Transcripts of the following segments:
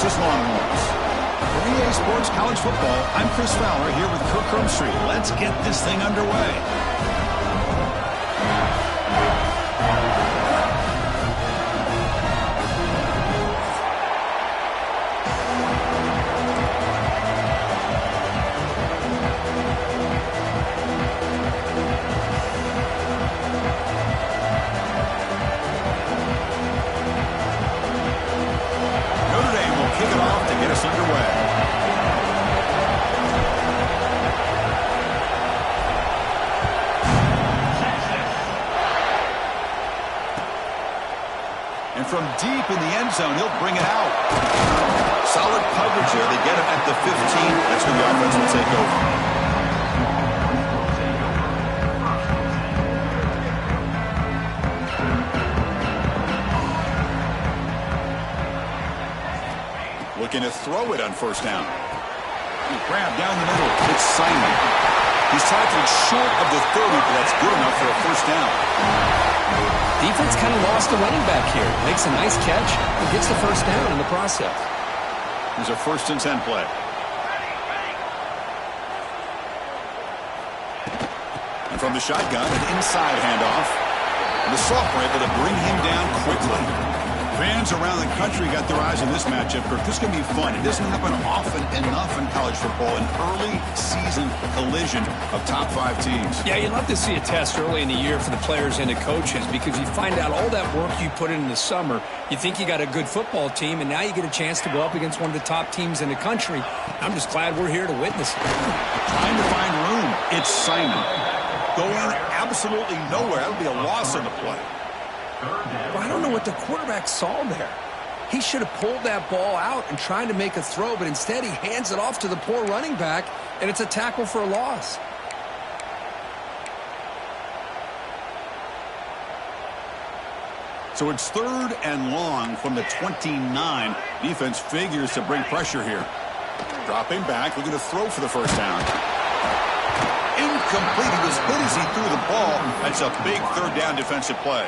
Texas Longhorns. For EA Sports College Football, I'm Chris Fowler here with Kirk Crumstreet. Let's get this thing underway. From deep in the end zone, he'll bring it out. Solid coverage there. They get him at the 15. That's when the offense will take over. Looking to throw it on first down. Grab down the middle. It's Simon. He's tackled short of the 30, but that's good enough for a first down. Defense kind of lost a running back here. Makes a nice catch and gets the first down in the process. Here's a 1st and 10 play. And from the shotgun, an inside handoff. And the sophomore able to bring him down quickly. Fans around the country got their eyes on this matchup, Kirk. This is going to be fun. It doesn't happen often enough in college football, an early season collision of top 5 teams. Yeah, you'd love to see a test early in the year for the players and the coaches because you find out all that work you put in the summer. You think you got a good football team, and now you get a chance to go up against one of the top teams in the country. I'm just glad we're here to witness it. Trying to find room. It's Simon. Going absolutely nowhere. That would be a loss on the play. Well, I don't know what the quarterback saw there. He should have pulled that ball out and tried to make a throw, but instead he hands it off to the poor running back, and it's a tackle for a loss. So it's 3rd and long from the 29. Defense figures to bring pressure here. Dropping back, looking to throw for the first down. Incomplete. He was hit as he threw the ball. That's a big 3rd down defensive play.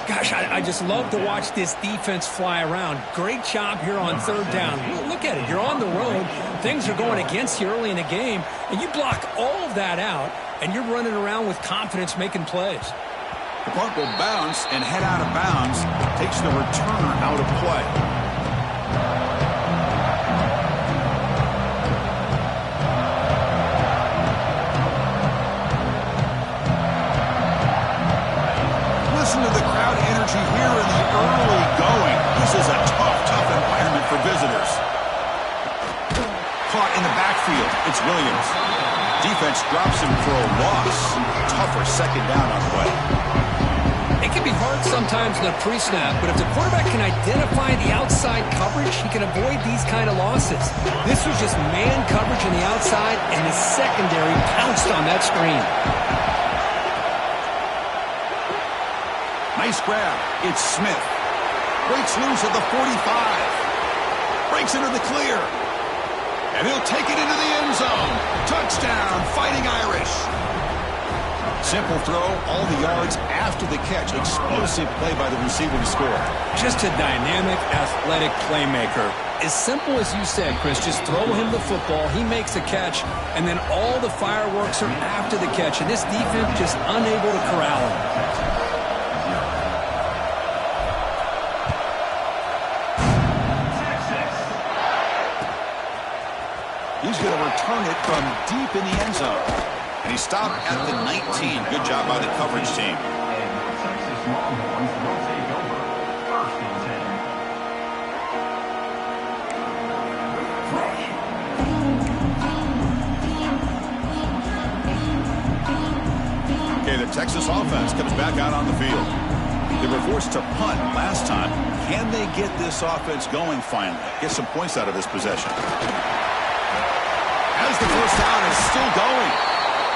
Gosh, I just love to watch this defense fly around. Great job here on 3rd down. Look at it. You're on the road. Things are going against you early in the game, and you block all of that out, and you're running around with confidence making plays. The punt will bounce and head out of bounds. Takes the returner out of play. Listen to the crowd energy here in the early going. This is a tough environment for visitors. Caught in the backfield. It's Williams. Defense drops him for a loss. Tougher 2nd down on the way. It can be hard sometimes in a pre-snap, but if the quarterback can identify the outside coverage, he can avoid these kind of losses. This was just man coverage on the outside, and his secondary pounced on that screen. Nice grab. It's Smith. Breaks loose at the 45. Breaks into the clear. And he'll take it into the end zone. Touchdown, Fighting Irish. Simple throw, all the yards after the catch. Explosive play by the receiver to score. Just a dynamic, athletic playmaker. As simple as you said, Chris, just throw him the football, he makes a catch, and then all the fireworks are after the catch. And this defense just unable to corral him. He's going to return it from deep in the end zone. And he stopped at the 19. Good job by the coverage team. Okay, the Texas offense comes back out on the field. They were forced to punt last time. Can they get this offense going finally? Get some points out of this possession. As the first down is still going.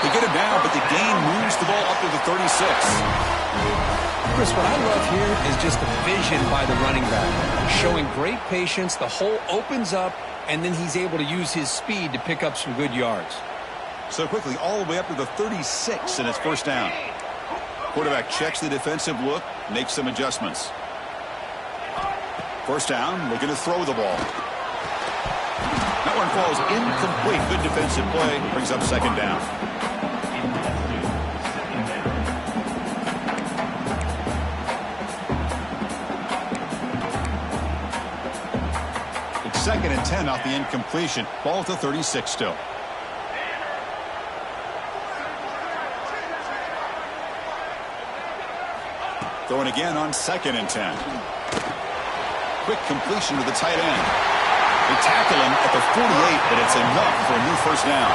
They get him down, but the gain moves the ball up to the 36. Chris, what I love here is just the vision by the running back. Showing great patience, the hole opens up, and then he's able to use his speed to pick up some good yards. So quickly, all the way up to the 36 in his first down. Quarterback checks the defensive look, makes some adjustments. First down, looking to throw the ball. That one falls incomplete. Good defensive play. Brings up second down. It's 2nd and 10 off the incompletion. Ball to 36 still. Throwing again on 2nd and 10. Quick completion to the tight end. They tackle him at the 48, but it's enough for a new first down.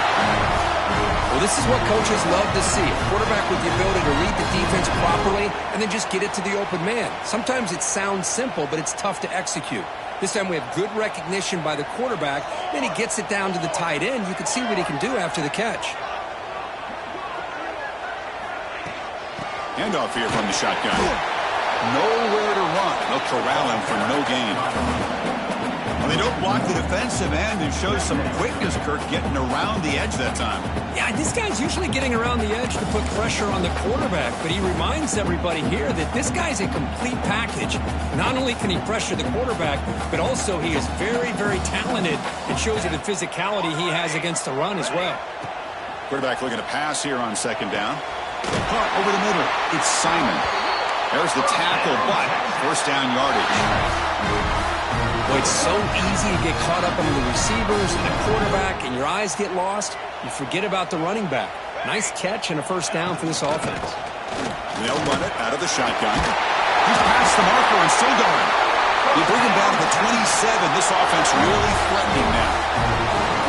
Well, this is what coaches love to see. A quarterback with the ability to read the defense properly and then just get it to the open man. Sometimes it sounds simple, but it's tough to execute. This time we have good recognition by the quarterback. Then he gets it down to the tight end. You can see what he can do after the catch. Handoff here from the shotgun. Nowhere to run. They'll corral him for no gain. Well, they don't block the defensive end and show some quickness, Kirk, getting around the edge that time. Yeah, this guy's usually getting around the edge to put pressure on the quarterback, but he reminds everybody here that this guy's a complete package. Not only can he pressure the quarterback, but also he is very, very talented and shows you the physicality he has against the run as well. Quarterback looking to pass here on 2nd down. Caught over the middle. It's Simon. There's the tackle, but first down yardage. Well, it's so easy to get caught up under the receivers and the quarterback, and your eyes get lost. You forget about the running back. Nice catch and a first down for this offense. They'll run it out of the shotgun. He's past the marker and still going. You bring him down to the 27. This offense really threatening now.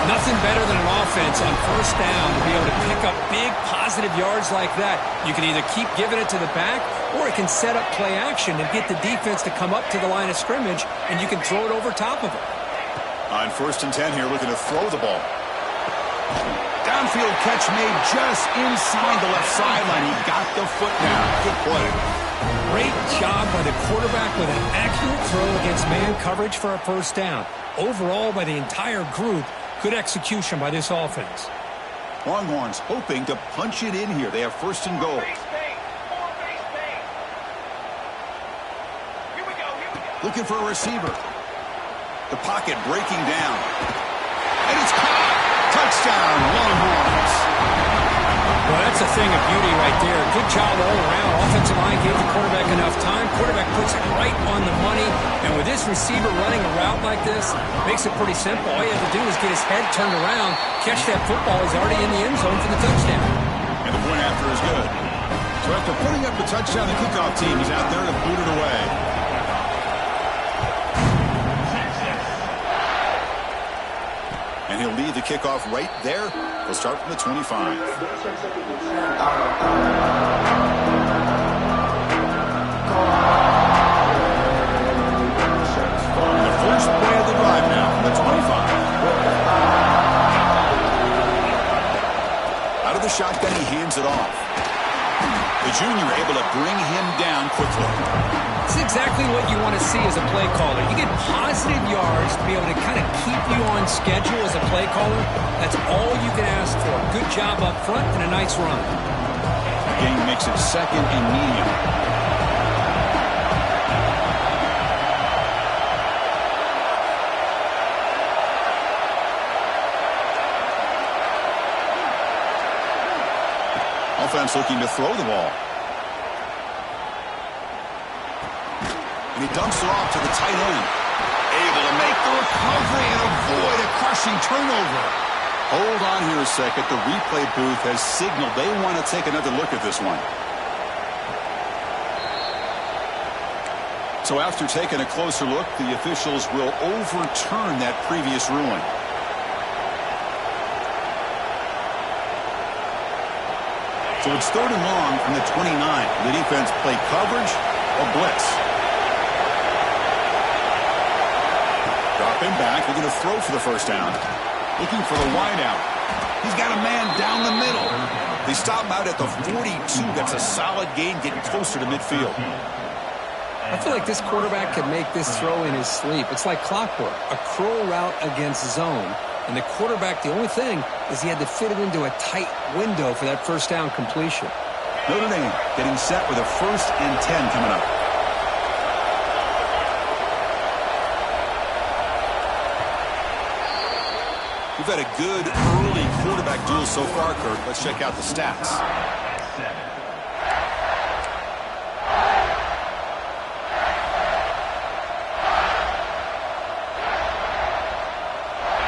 Nothing better than an offense on first down to be able to pick up big positive yards like that. You can either keep giving it to the back, or it can set up play action and get the defense to come up to the line of scrimmage, and you can throw it over top of it. On 1st and 10 here, looking to throw the ball. Downfield catch made just inside the left sideline. He got the foot down. Good play. Great job by the quarterback with an accurate throw against man coverage for a first down. Overall, by the entire group, good execution by this offense. Longhorns hoping to punch it in here. They have 1st and goal. Looking for a receiver. The pocket breaking down. And it's caught. Touchdown, Longhorns. Well, that's a thing of beauty right there. Good job all around. Offensive line gave the quarterback enough time. Quarterback puts it right on the money. And with this receiver running a route like this, makes it pretty simple. All you have to do is get his head turned around, catch that football. He's already in the end zone for the touchdown. And the point after is good. So after putting up the touchdown, the kickoff team is out there to boot it away. And he'll lead the kickoff right there. He'll start from the 25. The first play of the drive now from the 25. Out of the shotgun, he hands it off. The junior able to bring him down quickly. It's exactly what you want to see as a play caller. You get positive yards to be able to kind of keep you on schedule as a play caller. That's all you can ask for. Good job up front and a nice run. The game makes it 2nd and medium. Offense looking to throw the ball. And he dumps it off to the tight end. Able to make the recovery and avoid a crushing turnover. Hold on here a second. The replay booth has signaled they want to take another look at this one. So after taking a closer look, the officials will overturn that previous ruling. So it's 3rd and long from the 29. The defense play coverage or blitz. Dropping back, looking to throw for the first down. Looking for the wideout. He's got a man down the middle. They stop him out at the 42. That's a solid gain, getting closer to midfield. I feel like this quarterback could make this throw in his sleep. It's like clockwork. A crow route against zone. And the quarterback, the only thing is he had to fit it into a tight window for that first down completion. Notre Dame getting set with a 1st and 10 coming up. We've had a good early quarterback duel so far, Kirk. Let's check out the stats.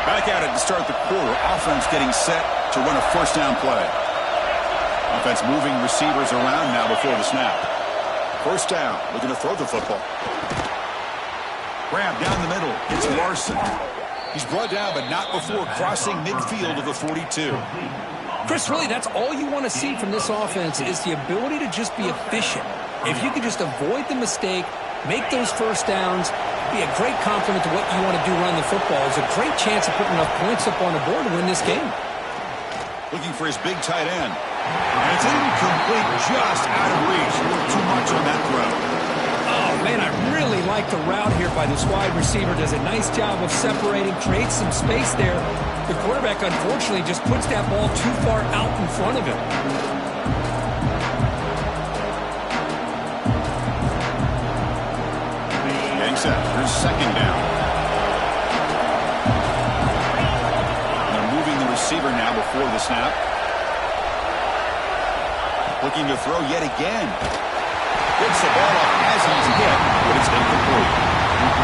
Back at it to start the quarter. Offense getting set to run a first down play. Offense moving receivers around now before the snap. First down. Looking to throw the football. Grab down the middle. It's Larson. He's brought down, but not before crossing midfield of the 42. Chris, really, that's all you want to see from this offense is the ability to just be efficient. If you can just avoid the mistake, make those first downs, be a great complement to what you want to do running the football. It's a great chance of putting enough points up on the board to win this game. Looking for his big tight end. And it's incomplete, just out of reach. Too much on that throw. Oh, man, I really like the route here by this wide receiver. Does a nice job of separating, creates some space there. The quarterback, unfortunately, just puts that ball too far out in front of him. Getting set. Here's second down. They're moving the receiver now before the snap. Looking to throw yet again. Gets the ball up as he's hit, but it's incomplete.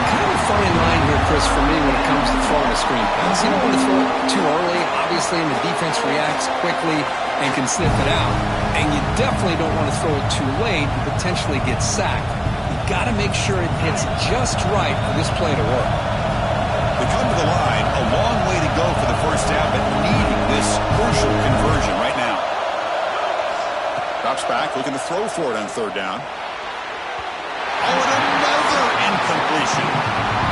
Kind of a fine line here, Chris, for me when it comes to throwing a screen pass. You don't want to throw it too early, obviously, and the defense reacts quickly and can sniff it out. And you definitely don't want to throw it too late and potentially get sacked. You've got to make sure it hits just right for this play to work. They come to the line, a long way to go for the first down, but needing this crucial conversion right now. Drops back, looking to throw for it on third down. Oh, and another incompletion.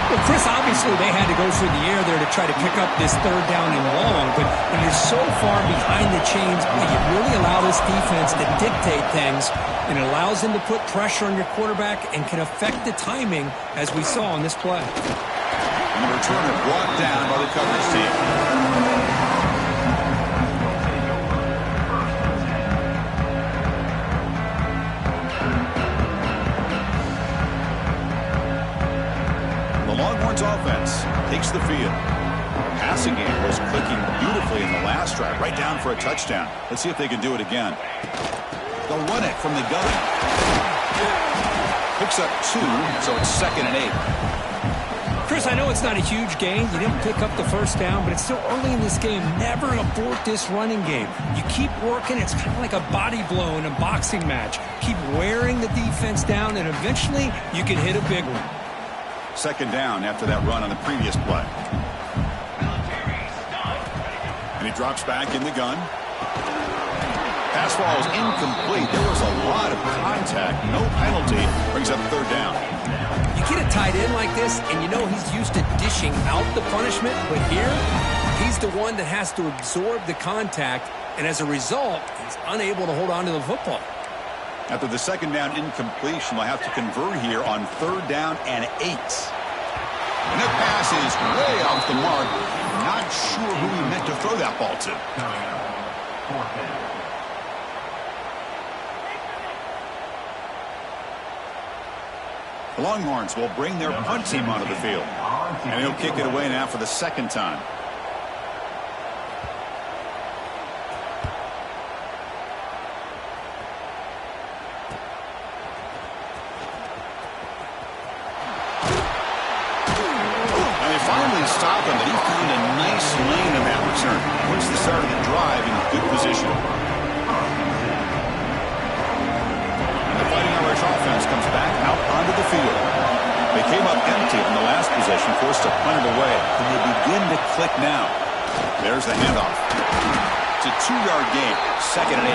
Well, Chris, obviously they had to go through the air there to try to pick up this third down and long, but when you're so far behind the chains, you really allow this defense to dictate things, and it allows them to put pressure on your quarterback and can affect the timing, as we saw on this play. And the returner brought down by the coverage team. Offense takes the field. Passing game was clicking beautifully in the last drive, right down for a touchdown. Let's see if they can do it again. They'll run it from the gun. Picks up 2, so it's 2nd and 8. Chris, I know it's not a huge gain. You didn't pick up the first down, but it's still early in this game. Never abort this running game. You keep working. It's kind of like a body blow in a boxing match. Keep wearing the defense down, and eventually you can hit a big one. Second down after that run on the previous play. And he drops back in the gun. Pass ball is incomplete. There was a lot of contact. No penalty. Brings up third down. You get a tight end like this, and you know he's used to dishing out the punishment, but here, he's the one that has to absorb the contact, and as a result, he's unable to hold on to the football. After the second down incompletion, they'll have to convert here on third down and 8. And that pass is way off the mark. Not sure who he meant to throw that ball to. The Longhorns will bring their punt team onto the field. And he'll kick it away now for the second time. Stop him, but he found a nice lane in that return. Puts the start of the drive in good position. And the Fighting Irish offense comes back out onto the field. They came up empty on the last possession, forced to punt it away. And they begin to click now. There's the handoff. It's a 2-yard gain, 2nd and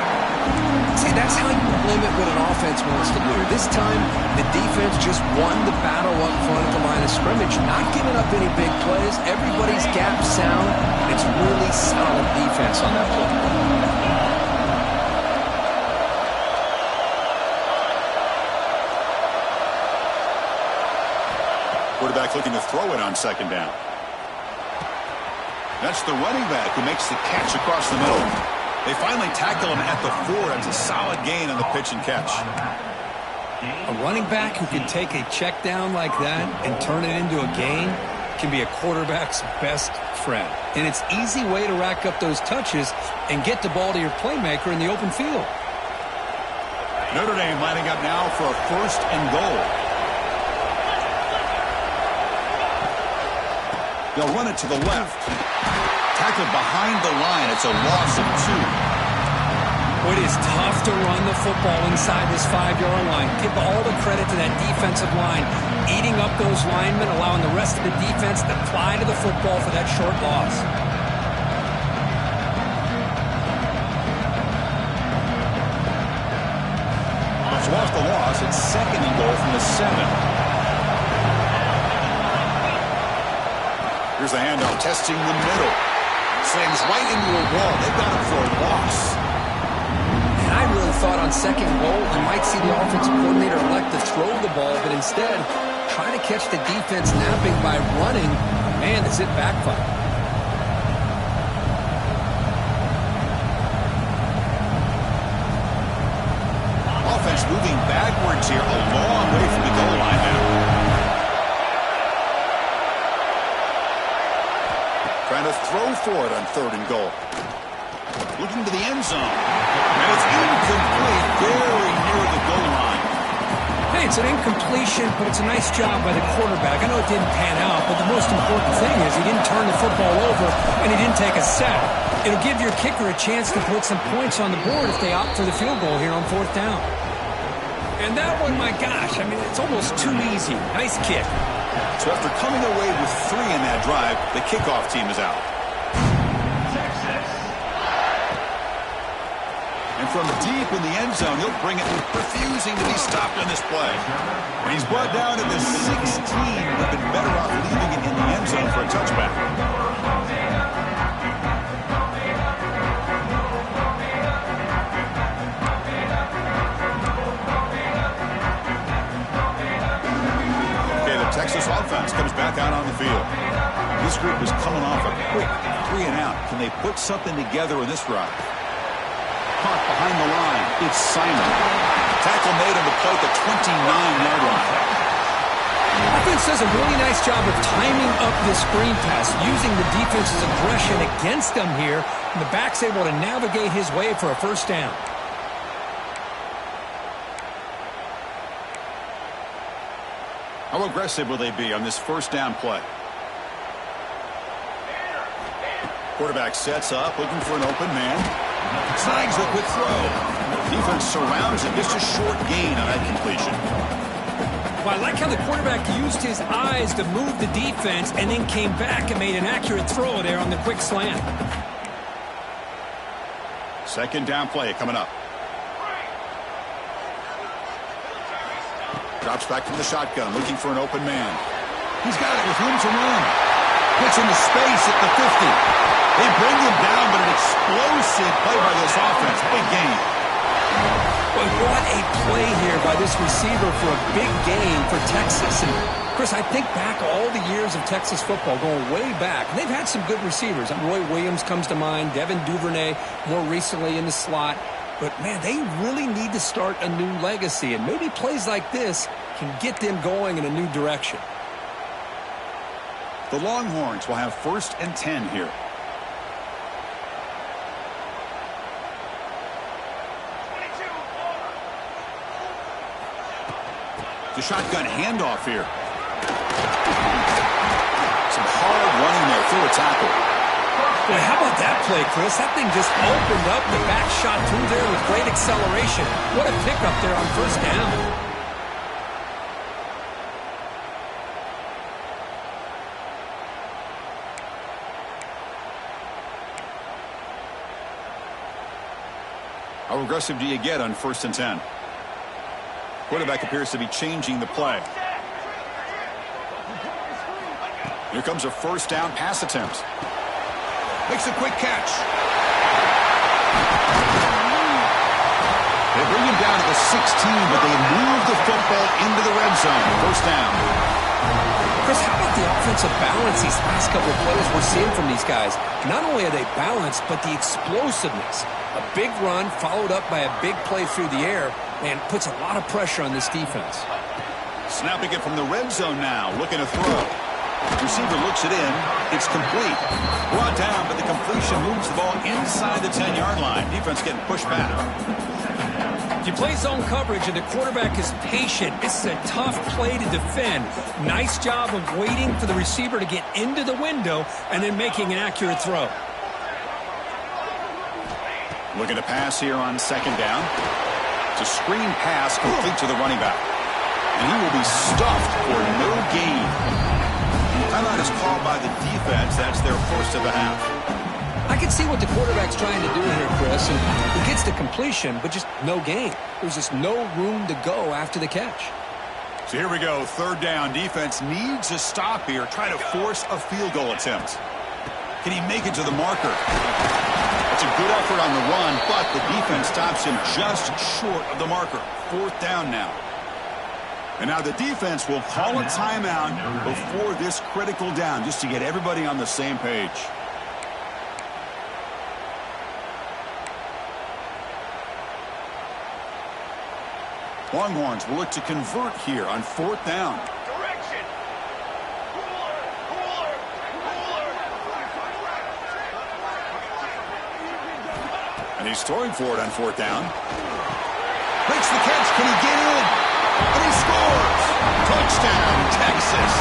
8. See, that's how you limit what an offense wants to do. This time, the defense just won the battle up front at the line of scrimmage, not giving up any big plays. Everybody's gap sound. It's really solid defense on that play. Quarterback looking to throw it on second down. That's the running back who makes the catch across the middle. They finally tackle him at the 4. It's a solid gain on the pitch and catch. A running back who can take a check down like that and turn it into a gain, can be a quarterback's best friend. And it's an easy way to rack up those touches and get the ball to your playmaker in the open field. Notre Dame lining up now for a 1st and goal. They'll run it to the left. Tackled behind the line. It's a loss of 2. It is tough to run the football inside this 5-yard line. Give all the credit to that defensive line, eating up those linemen, allowing the rest of the defense to fly to the football for that short loss. So off the loss, it's 2nd and goal from the 7. Here's the handoff, testing the middle. Slams right into a wall. They've got him for a loss. I really thought on 2nd goal you might see the offensive coordinator elect to throw the ball, but instead try to catch the defense napping by running. Man, does it backfire. Offense moving backwards here, a long way from the goal line now. Trying to throw for it on 3rd and goal. Looking to the end zone. And it's incomplete, very near the goal line. Hey, it's an incompletion, but it's a nice job by the quarterback. I know it didn't pan out, but the most important thing is he didn't turn the football over and he didn't take a sack. It'll give your kicker a chance to put some points on the board if they opt for the field goal here on 4th down. And that one, my gosh, I mean, it's almost too easy. Nice kick. So after coming away with 3 in that drive, the kickoff team is out. And from deep in the end zone, he'll bring it, refusing to be stopped on this play. And he's brought down at the 16. Would have been better off leaving it in the end zone for a touchback. Okay, the Texas offense comes back out on the field. This group is coming off a quick 3 and out. Can they put something together in this drive? Caught behind the line. It's Simon. Tackle made on the play at the 29-yard line. Offense does a really nice job of timing up this screen pass, using the defense's aggression against them here, and the back's able to navigate his way for a 1st down. How aggressive will they be on this 1st down play? Quarterback sets up, looking for an open man. Snags the quick throw. Defense surrounds it. Just a short gain on that completion. Well, I like how the quarterback used his eyes to move the defense and then came back and made an accurate throw there on the quick slant. 2nd down play coming up. Drops back from the shotgun, looking for an open man. He's got it with room to run. Gets into space at the 50. They bring him down, but an explosive play by this offense. Big game. Boy, what a play here by this receiver for a big game for Texas. And, Chris, I think back all the years of Texas football, going way back. They've had some good receivers. Roy Williams comes to mind, Devin Duvernay more recently in the slot. But, man, they really need to start a new legacy. And maybe plays like this can get them going in a new direction. The Longhorns will have 1st and 10 here. The shotgun handoff here. Some hard running there through a tackle. Boy, how about that play, Chris? That thing just opened up. The back shot through there with great acceleration. What a pickup there on 1st down. How aggressive do you get on 1st and 10? Quarterback appears to be changing the play. Here comes a 1st down pass attempt. Makes a quick catch. They bring him down to the 16, but they move the football into the red zone. 1st down. Chris, how about the offensive balance these last couple of plays we're seeing from these guys? Not only are they balanced, but the explosiveness. A big run followed up by a big play through the air, and puts a lot of pressure on this defense. Snapping it from the red zone now, looking to throw. Receiver looks it in. It's complete. Brought down, but the completion moves the ball inside the 10-yard line. Defense getting pushed back. If you play zone coverage and the quarterback is patient, this is a tough play to defend. Nice job of waiting for the receiver to get into the window and then making an accurate throw. Looking to pass here on second down. It's a screen pass complete to the running back. And he will be stuffed for no gain. Timeout is called by the defense. That's their first of the half. I can see what the quarterback's trying to do here, Chris. And he gets the completion, but just no gain. There's just no room to go after the catch. So here we go. Third down. Defense needs a stop here. Try to force a field goal attempt. Can he make it to the marker? It's a good effort on the run, but the defense stops him just short of the marker. Fourth down now. And now the defense will call a timeout before this critical down, just to get everybody on the same page. Longhorns will look to convert here on fourth down. And he's throwing for it on fourth down. Makes the catch. Can he get in? And he scores. Touchdown, Texas.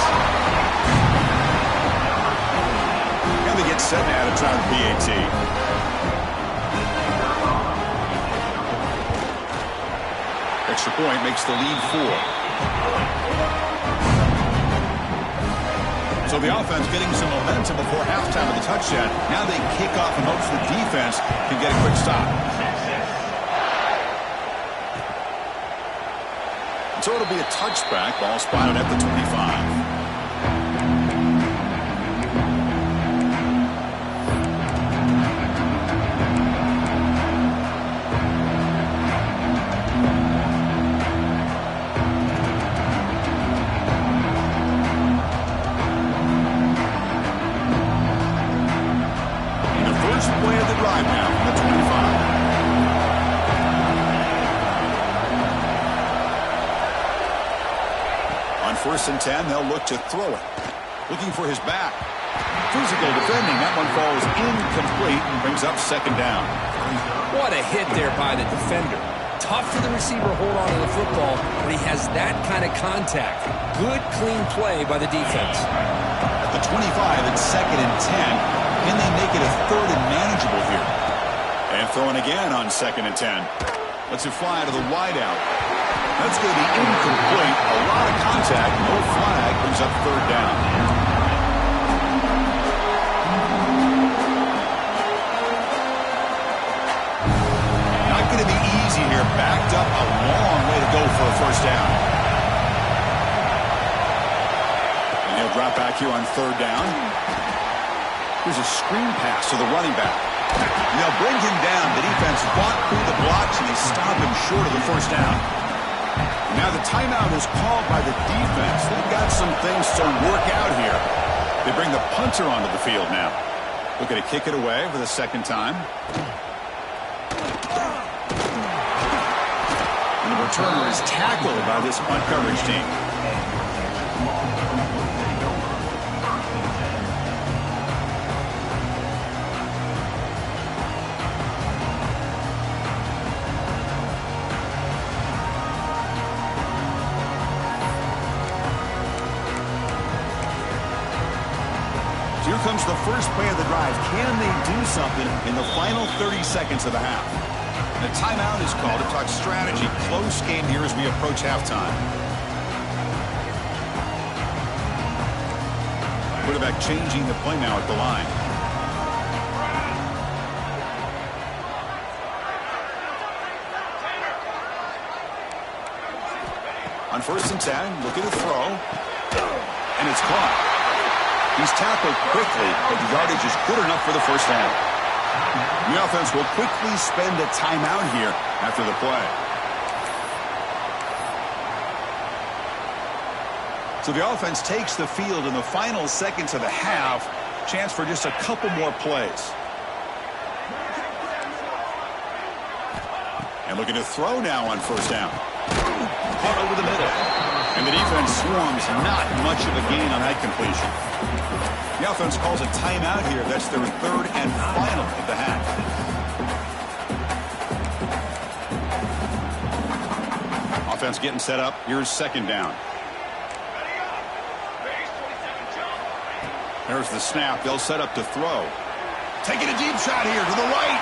And they get set now to try the PAT. Extra point makes the lead 4. So the offense getting some momentum before halftime of the touchdown. Now they kick off in hopes the defense can get a quick stop. So it'll be a touchback. Ball spotted at the 25. Play of the drive now from the 25. On first and 10, they'll look to throw it. Looking for his back. Physical defending. That one falls incomplete and brings up second down. What a hit there by the defender. Tough for the receiver to hold on to the football, but he has that kind of contact. Good, clean play by the defense. At the 25, it's second and 10. Can they make it a third and manageable here? And throwing again on second and 10. Lets it fly to the wideout. That's going to be incomplete. A lot of contact. No flag. Brings up third down. Not going to be easy here. Backed up a long way to go for a first down. And he'll drop back here on third down. Here's a screen pass to the running back. And they'll bring him down. The defense fought through the blocks, and they stop him short of the first down. And now the timeout is called by the defense. They've got some things to work out here. They bring the punter onto the field now. Looking to kick it away for the second time. And the returner is tackled by this punt coverage team. Here comes the first play of the drive. Can they do something in the final 30 seconds of the half? And a timeout is called to talk strategy. Close game here as we approach halftime. Quarterback changing the play now at the line. On first and 10, looking to throw. And it's caught. He's tackled quickly, but the yardage is good enough for the first down. The offense will quickly spend a timeout here after the play. So the offense takes the field in the final seconds of the half. Chance for just a couple more plays. And looking to throw now on first down. Caught over the middle. And the defense swarms, not much of a gain on that completion. The offense calls a timeout here. That's their third and final of the half. Offense getting set up. Here's second down. There's the snap. They'll set up to throw. Taking a deep shot here to the right.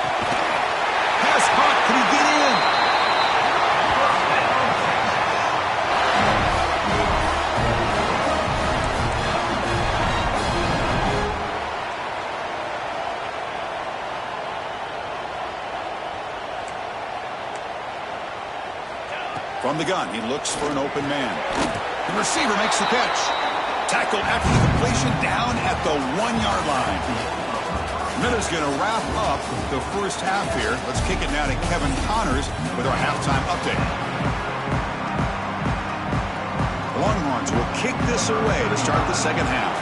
Pass caught. Can he get in? From the gun, he looks for an open man. The receiver makes the catch. Tackle after the completion down at the 1-yard line. Miller's going to wrap up the first half here. Let's kick it now to Kevin Connors with our halftime update. Longhorns will kick this away to start the second half.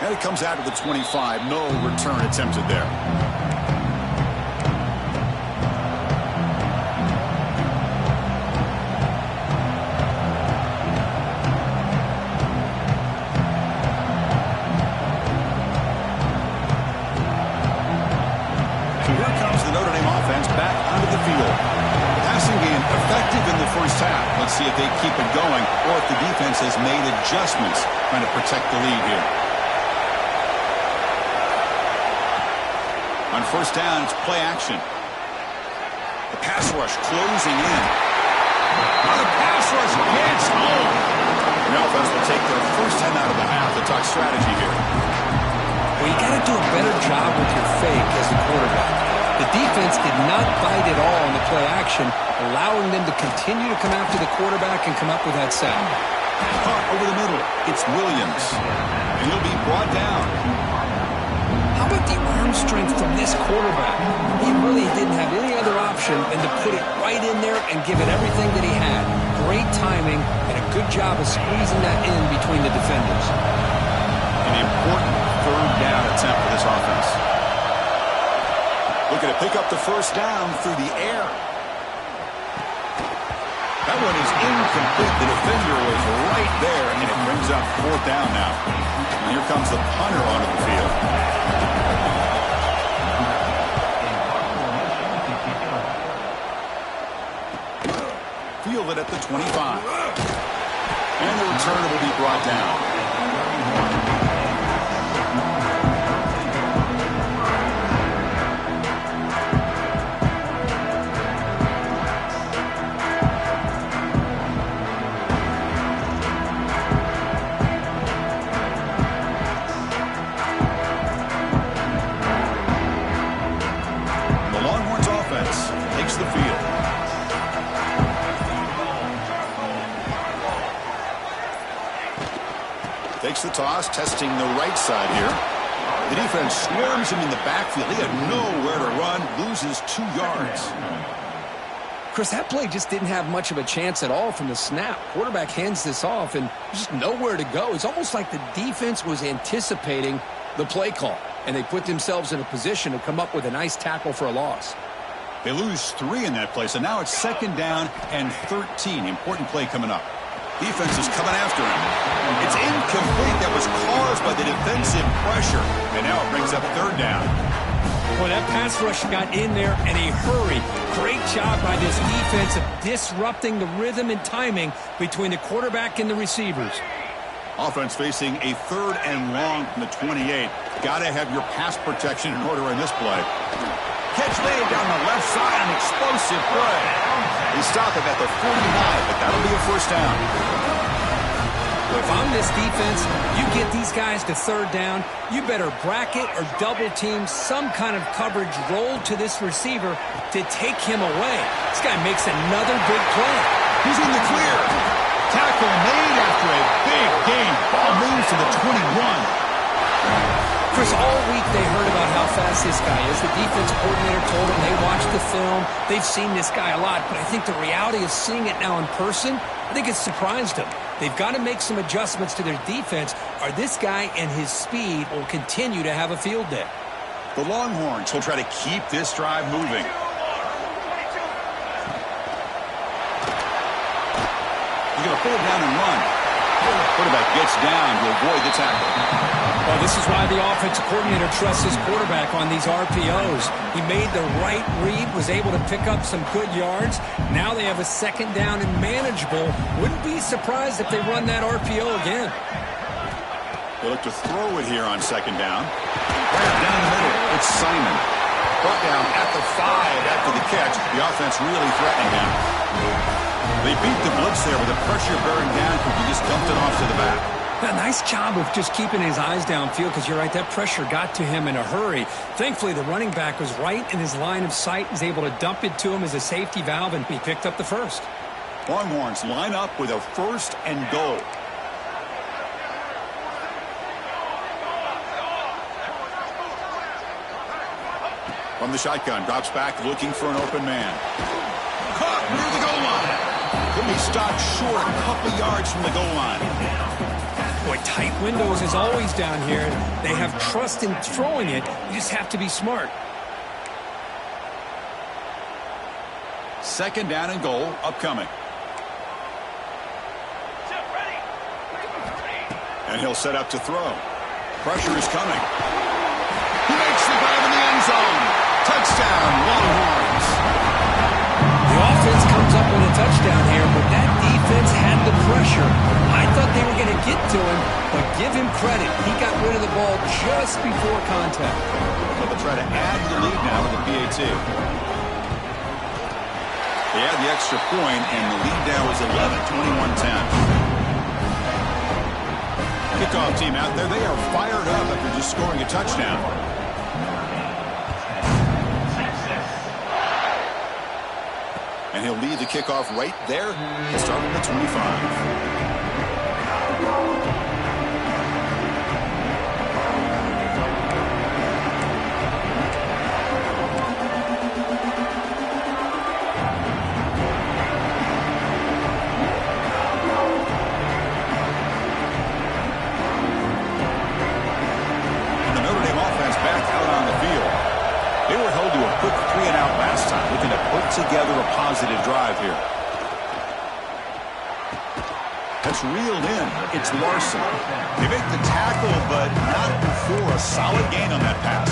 And it comes out to the 25. No return attempted there. Let's see if they keep it going or if the defense has made adjustments trying to protect the lead here. On first down, it's play action. The pass rush closing in. On the pass rush gets home. The offense will take their first 10 out of the half to talk strategy here. Well, you got to do a better job with your fake as the quarterback. The defense did not bite at all on the play action, allowing them to continue to come after the quarterback and come up with that sack. Caught over the middle. It's Williams. And he'll be brought down. How about the arm strength from this quarterback? He really didn't have any other option than to put it right in there and give it everything that he had. Great timing and a good job of squeezing that in between the defenders. An important third down attempt for this offense. Looking to pick up the first down through the air. That one is incomplete. The defender was right there, and it brings up fourth down now. And here comes the punter onto the field. Fielded at the 25. And the returner will be brought down. Takes the toss, testing the right side here. The defense swarms him in the backfield. He had nowhere to run, loses 2 yards. Chris, that play just didn't have much of a chance at all from the snap. Quarterback hands this off, and just nowhere to go. It's almost like the defense was anticipating the play call, and they put themselves in a position to come up with a nice tackle for a loss. They lose 3 in that play, so now it's second down and 13. Important play coming up. Defense is coming after him. It's incomplete. That was caused by the defensive pressure. And now it brings up third down. Well, that pass rush got in there in a hurry. Great job by this defense of disrupting the rhythm and timing between the quarterback and the receivers. Offense facing a third and long from the 28. Got to have your pass protection in order in this play. Catch made down the left side, an explosive play. They stop it at the 49, but that'll be a first down. If I'm this defense, you get these guys to third down, you better bracket or double team some kind of coverage roll to this receiver to take him away. This guy makes another big play. He's in the clear. Tackle made after a big gain. Ball moves to the 21. Chris, all week they heard about how fast this guy is. The defense coordinator told them they watched the film. They've seen this guy a lot, but I think the reality of seeing it now in person, I think it's surprised them. They've got to make some adjustments to their defense, or this guy and his speed will continue to have a field day. The Longhorns will try to keep this drive moving. He's going to pull it down and run. Quarterback gets down to avoid the tackle. Well, this is why the offensive coordinator trusts his quarterback on these RPOs. He made the right read, was able to pick up some good yards. Now they have a second down and manageable. Wouldn't be surprised if they run that RPO again. They look to throw it here on second down. Right down the middle, it's Simon. Brought down at the 5 after the catch. The offense really threatening him. They beat the blitz there with the pressure bearing down because he just dumped it off to the back. A nice job of just keeping his eyes downfield because you're right, that pressure got to him in a hurry. Thankfully, the running back was right in his line of sight. He's able to dump it to him as a safety valve, and he picked up the first. Longhorns line up with a 1st and goal. From the shotgun, drops back looking for an open man. Caught near the goal line. Could be stopped short a couple yards from the goal line. Boy, tight windows is always down here. They have trust in throwing it. You just have to be smart. Second down and goal upcoming. And he'll set up to throw. Pressure is coming. He makes the grab in the end zone. Touchdown, Longhorns. The offense comes up with a touchdown here, but that defense had the pressure. I thought they were going to get to him, but give him credit. He got rid of the ball just before contact. Well, they'll try to add to the lead now with the PAT. They had the extra point, and the lead now is 11, 21-10. Kickoff team out there. They are fired up after just scoring a touchdown. And he'll lead the kickoff right there, starting at 25. Together a positive drive here. That's reeled in. It's Larson. They make the tackle, but not before a solid gain on that pass.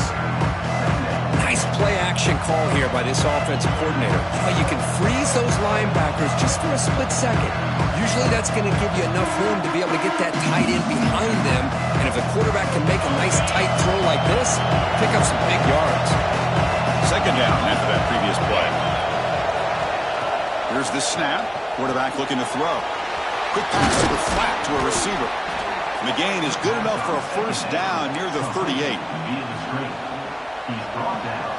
Nice play action call here by this offensive coordinator. You can freeze those linebackers just for a split second. Usually that's going to give you enough room to be able to get that tight end behind them. And if a quarterback can make a nice tight throw like this, pick up some big yards. Second down after that previous play. Here's the snap. Quarterback looking to throw. Quick pass to the flat to a receiver. And the gain is good enough for a first down near the 38. He's brought down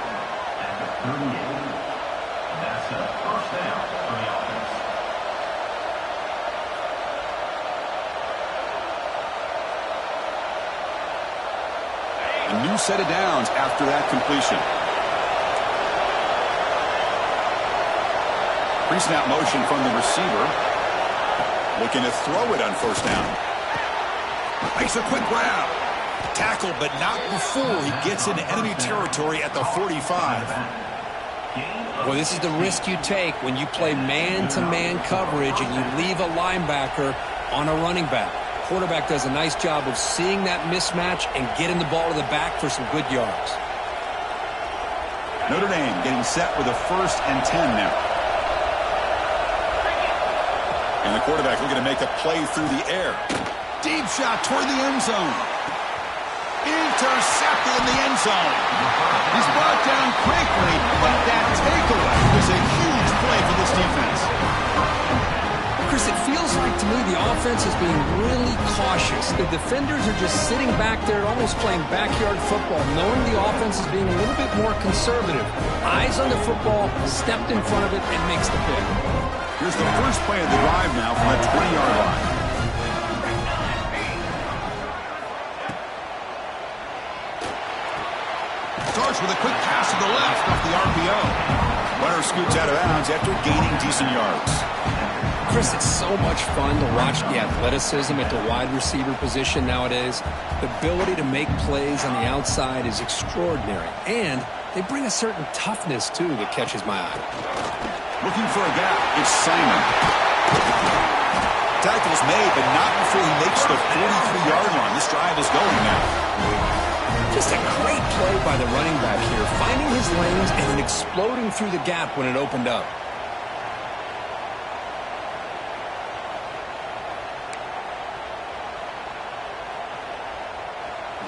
at the 38. That's a first down for the offense. A new set of downs after that completion. Pre-snap motion from the receiver. Looking to throw it on first down. Makes a quick grab. Tackle, but not before he gets into enemy territory at the 45. Well, this is the risk you take when you play man-to-man coverage and you leave a linebacker on a running back. Quarterback does a nice job of seeing that mismatch and getting the ball to the back for some good yards. Notre Dame getting set with a 1st and 10 now. And the quarterback looking to make a play through the air. Deep shot toward the end zone. Intercepted in the end zone. He's brought down quickly, but that takeaway was a huge play for this defense. Chris, it feels like to me the offense is being really cautious. The defenders are just sitting back there almost playing backyard football, knowing the offense is being a little bit more conservative. Eyes on the football, stepped in front of it, and makes the pick. Here's the first play of the drive now from that 20-yard line. Starts with a quick pass to the left off the RPO. Runner scoots out of bounds after gaining decent yards. Chris, it's so much fun to watch the athleticism at the wide receiver position nowadays. The ability to make plays on the outside is extraordinary. And they bring a certain toughness, too, that catches my eye. Looking for a gap. It's Simon. but not before he makes the 43-yard line. This drive is going now. Just a great play by the running back here, finding his lanes and then exploding through the gap when it opened up.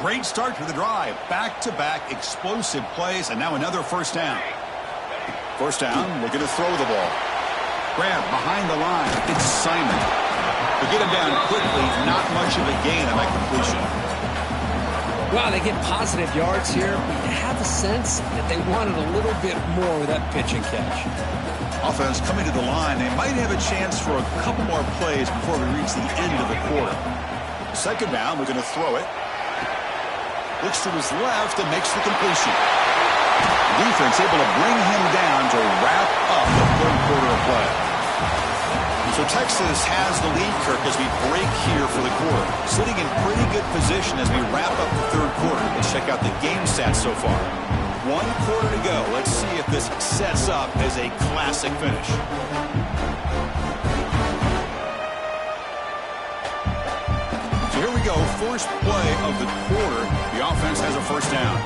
Great start to the drive. Back-to-back explosive plays, and now another first down. First down, looking to throw the ball. Grab behind the line. It's Simon. To get him down quickly, not much of a gain on that completion. Well, they get positive yards here, but you have a sense that they wanted a little bit more with that pitch and catch. Offense coming to the line. They might have a chance for a couple more plays before we reach the end of the quarter. Second down, we're going to throw it. Looks to his left and makes the completion. Defense able to bring him down to wrap up the third quarter of play. So Texas has the lead, Kirk, as we break here for the quarter. Sitting in pretty good position as we wrap up the third quarter. Let's check out the game stats so far. 1 quarter to go. Let's see if this sets up as a classic finish. So here we go. First play of the quarter. The offense has a first down.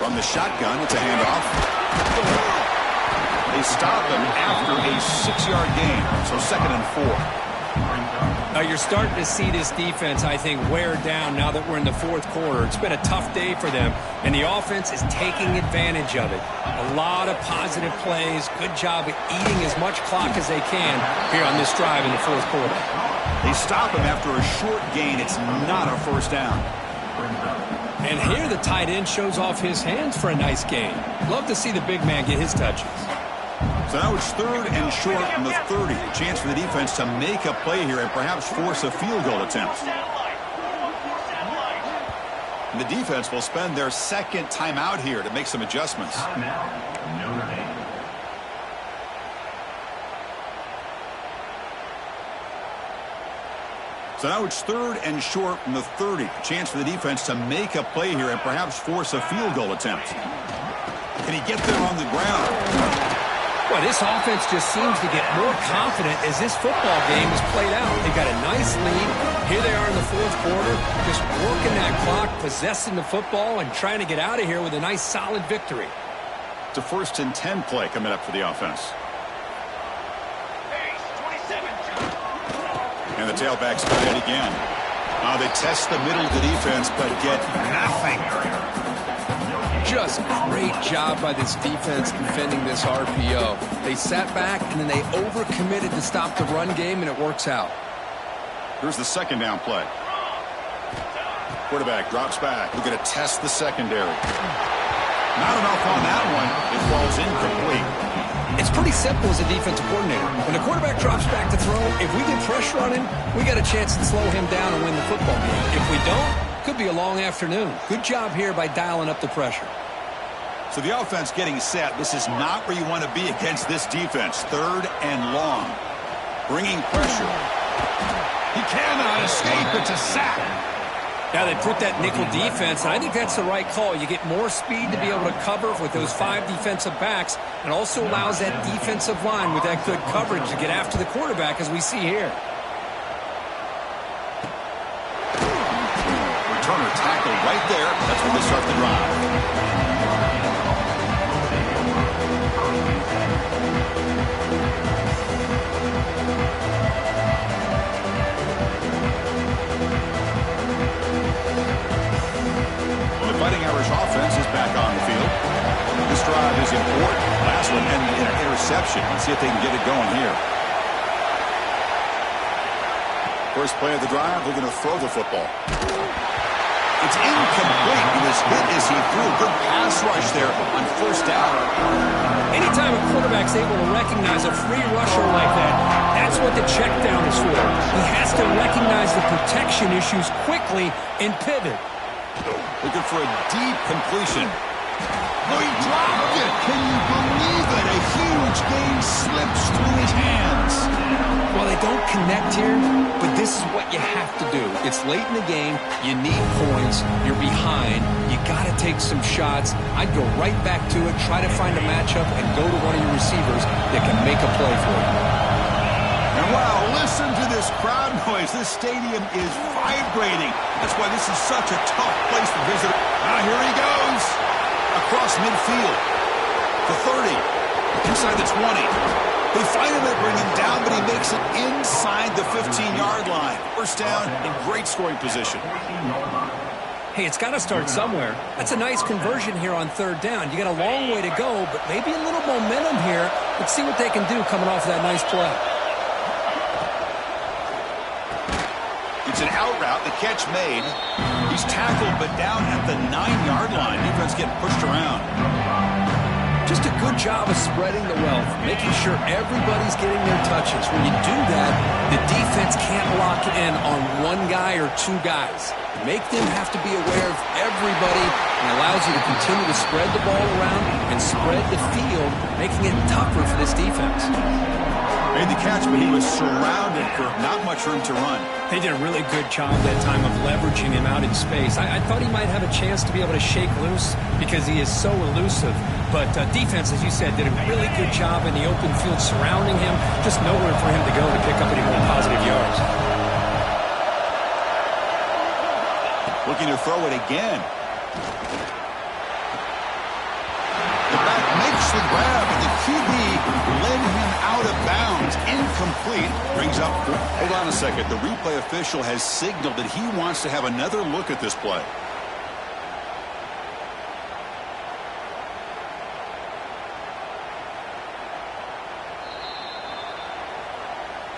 From the shotgun, it's a handoff. They stop him after a 6-yard gain. So 2nd and 4. Now you're starting to see this defense, I think, wear down now that we're in the fourth quarter. It's been a tough day for them, and the offense is taking advantage of it. A lot of positive plays. Good job at eating as much clock as they can here on this drive in the fourth quarter. They stop him after a short gain. It's not a first down. And here the tight end shows off his hands for a nice gain. Love to see the big man get his touches. So now it's 3rd and short from the 30. A chance for the defense to make a play here and perhaps force a field goal attempt. And the defense will spend their second timeout here to make some adjustments. Notre Dame. So now it's 3rd and short from the 30. A chance for the defense to make a play here and perhaps force a field goal attempt. Can he get there on the ground? Well, this offense just seems to get more confident as this football game is played out. They've got a nice lead. Here they are in the fourth quarter, just working that clock, possessing the football, and trying to get out of here with a nice, solid victory. It's a 1st and 10 play coming up for the offense. And the tailbacks go ahead again. Now they test the middle of the defense, but get nothing. Just great job by this defense defending this RPO. They sat back, and then they overcommitted to stop the run game, and it works out. Here's the second down play. Quarterback drops back. We're going to test the secondary. Not enough on that one. It falls incomplete. It's pretty simple as a defensive coordinator. When the quarterback drops back to throw, if we get pressure on him, we got a chance to slow him down and win the football game. If we don't, could be a long afternoon. Good job here by dialing up the pressure. So the offense getting set. This is not where you want to be against this defense. 3rd and long. Bringing pressure. He cannot escape. It's a sack. Now they put that nickel defense, and I think that's the right call. You get more speed to be able to cover with those 5 defensive backs, and also allows that defensive line with that good coverage to get after the quarterback, as we see here. Returner tackled right there. That's where they start the drive. Fighting Irish offense is back on the field. This drive is important. Last one ended in an interception. Let's see if they can get it going here. First play of the drive, they're going to throw the football. It's incomplete. He was hit as he threw a good pass rush there on first down. Anytime a quarterback's able to recognize a free rusher like that, that's what the check down is for. He has to recognize the protection issues quickly and pivot. Looking for a deep completion. Oh, he dropped it. Can you believe it? A huge gain slips through his hands. Well, they don't connect here, but this is what you have to do. It's late in the game. You need points. You're behind. You got to take some shots. I'd go right back to it, try to find a matchup, and go to one of your receivers that can make a play for you. And wow, listen to this crowd noise. This stadium is vibrating. That's why this is such a tough place for visitors. Now here he goes. Across midfield. The 30. Inside the 20. They finally bring him down, but he makes it inside the 15-yard line. First down in great scoring position. Hey, it's got to start somewhere. That's a nice conversion here on third down. You got a long way to go, but maybe a little momentum here. Let's see what they can do coming off that nice play. It's an out route. The catch made. He's tackled, but down at the 9-yard line. Defense getting pushed around. Just a good job of spreading the wealth, making sure everybody's getting their touches. When you do that, the defense can't lock in on one guy or two guys. Make them have to be aware of everybody, and allows you to continue to spread the ball around and spread the field, making it tougher for this defense. Made the catch, but he was surrounded for not much room to run. They did a really good job that time of leveraging him out in space. I thought he might have a chance to be able to shake loose because he is so elusive. But defense, as you said, did a really good job in the open field surrounding him. Just nowhere for him to go to pick up any more positive yards. Looking to throw it again. The back makes the grab, and the QB led him out of bounds. Incomplete. Brings up. Hold on a second. The replay official has signaled that he wants to have another look at this play.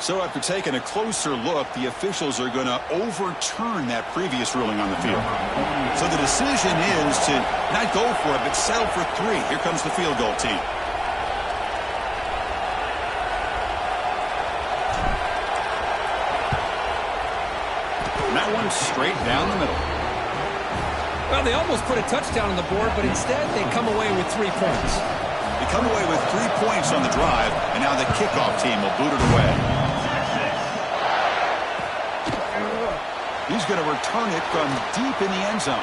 So after taking a closer look, the officials are going to overturn that previous ruling on the field. So the decision is to not go for it, but settle for 3. Here comes the field goal team. And that one straight down the middle. Well, they almost put a touchdown on the board, but instead they come away with 3 points. They come away with 3 points on the drive, and now the kickoff team will boot it away. He's going to return it from deep in the end zone.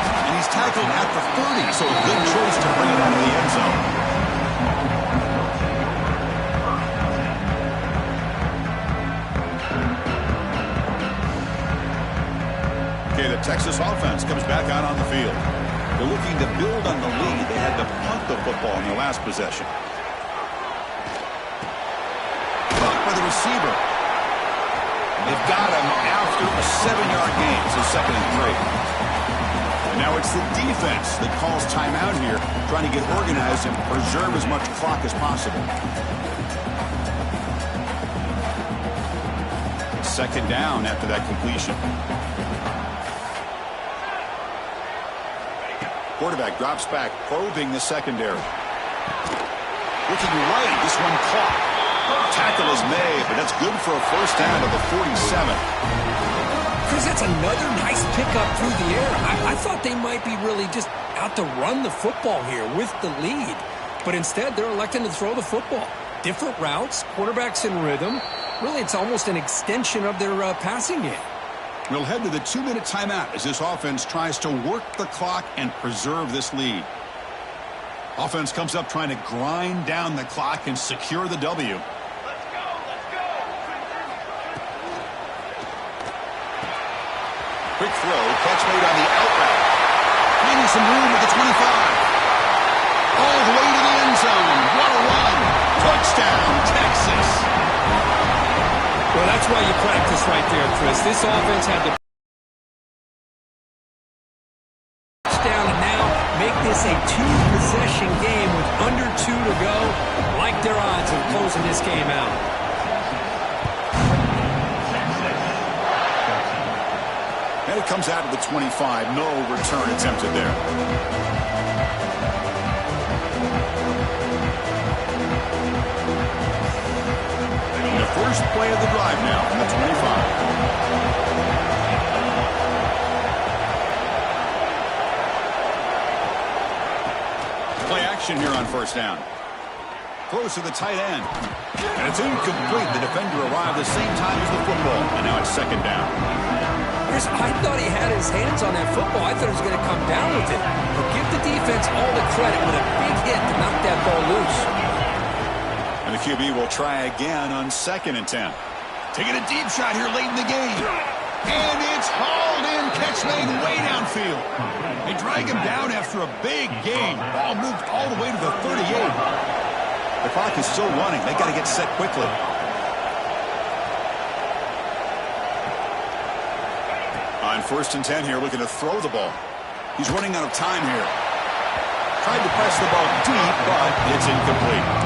And he's tackled at the 30, so a good choice to bring it out of the end zone. Okay, the Texas offense comes back out on the field. They're looking to build on the lead. They had to punt the football in their last possession. Blocked by the receiver. They've got him after a 7-yard gain, so 2nd and 3. And now it's the defense that calls timeout here, trying to get organized and preserve as much clock as possible. 2nd down after that completion. Quarterback drops back, probing the secondary. Looking right, this one caught. Tackle is made, but that's good for a first down to the 47. Chris, that's another nice pickup through the air. I thought they might be really just out to run the football here with the lead. But instead, they're electing to throw the football. Different routes, quarterbacks in rhythm. Really, it's almost an extension of their passing game. We'll head to the 2-minute timeout as this offense tries to work the clock and preserve this lead. Offense comes up trying to grind down the clock and secure the W. Let's go, let's go. Quick throw, catch made on the out route. Finding some room at the 25. All the way to the end zone. What a run. Touchdown, Texas. Well, that's why you practice right there, Chris. This offense had the touchdown, and now make this a 2-possession game with under 2 to go. Like their odds of closing this game out. And it comes out of the 25. No return attempted there. The first play of the drive now from the 25. Play action here on first down. Throws to the tight end. And it's incomplete. The defender arrived the same time as the football. And now it's 2nd down. Chris, I thought he had his hands on that football. I thought he was going to come down with it. But give the defense all the credit with a big hit to knock that ball loose. And the QB will try again on 2nd and 10. Taking a deep shot here late in the game. And it's hauled in. Catch made way downfield. They drag him down after a big gain. Ball moved all the way to the 38. The clock is still running. They got to get set quickly. On 1st and 10 here, looking to throw the ball. He's running out of time here. Tried to press the ball deep, but it's incomplete.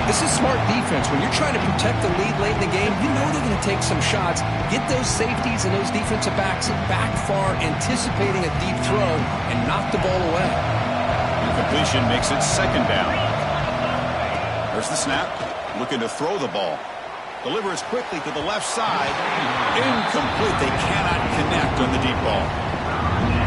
This is smart defense. When you're trying to protect the lead late in the game, you know they're going to take some shots, get those safeties and those defensive backs back far, anticipating a deep throw, and knock the ball away. Incompletion makes it 2nd down. There's the snap. Looking to throw the ball. Delivers quickly to the left side. Incomplete. They cannot connect on the deep ball.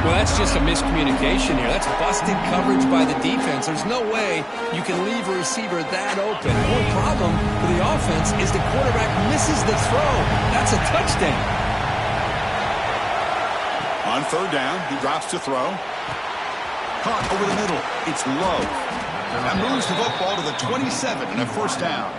Well, that's just a miscommunication here. That's busted coverage by the defense. There's no way you can leave a receiver that open. One problem for the offense is the quarterback misses the throw. That's a touchdown. On 3rd down, he drops to throw. Caught over the middle. It's low. That moves the football to the 27 and a 1st down.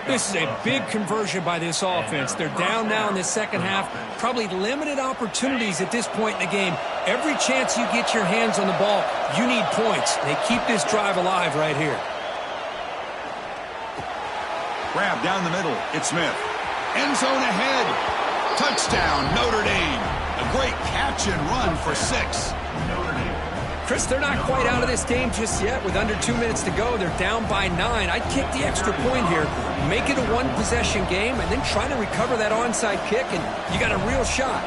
This is a big conversion by this offense. They're down now in the 2nd half. Probably limited opportunities at this point in the game. Every chance you get your hands on the ball, you need points. They keep this drive alive right here. Grab down the middle. It's Smith. End zone ahead. Touchdown, Notre Dame. A great catch and run for 6. Chris, they're not quite out of this game just yet. With under 2 minutes to go, they're down by 9. I'd kick the extra point here, make it a one-possession game, and then try to recover that onside kick, and you got a real shot.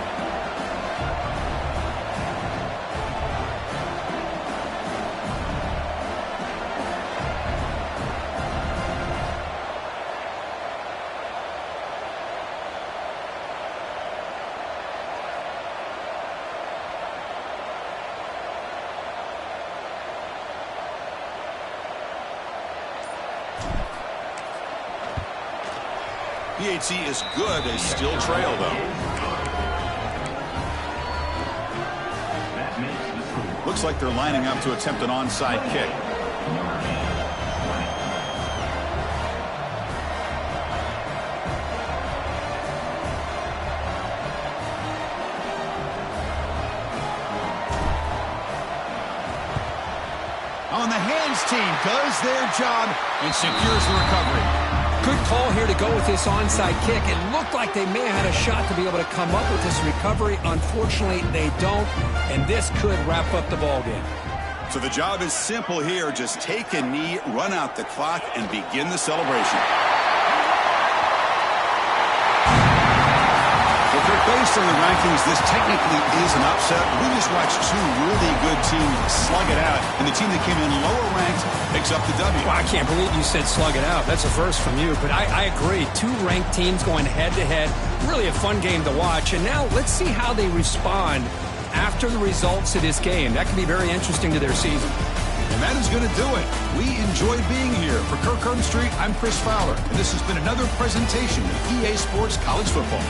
PHC is good. They still trail, though. Looks like they're lining up to attempt an onside kick. On the hands team does their job and secures the recovery. Good call here to go with this onside kick. It looked like they may have had a shot to be able to come up with this recovery. Unfortunately, they don't, and this could wrap up the ballgame. So the job is simple here. Just take a knee, run out the clock, and begin the celebration. Based on the rankings, this technically is an upset. We just watched 2 really good teams slug it out, and the team that came in lower ranked picks up the W. Well, I can't believe you said slug it out. That's a first from you, but I agree. 2 ranked teams going head-to-head. Really a fun game to watch, and now let's see how they respond after the results of this game. That can be very interesting to their season. And that is going to do it. We enjoyed being here. For Kirk Street, I'm Chris Fowler, and this has been another presentation of EA Sports College Football.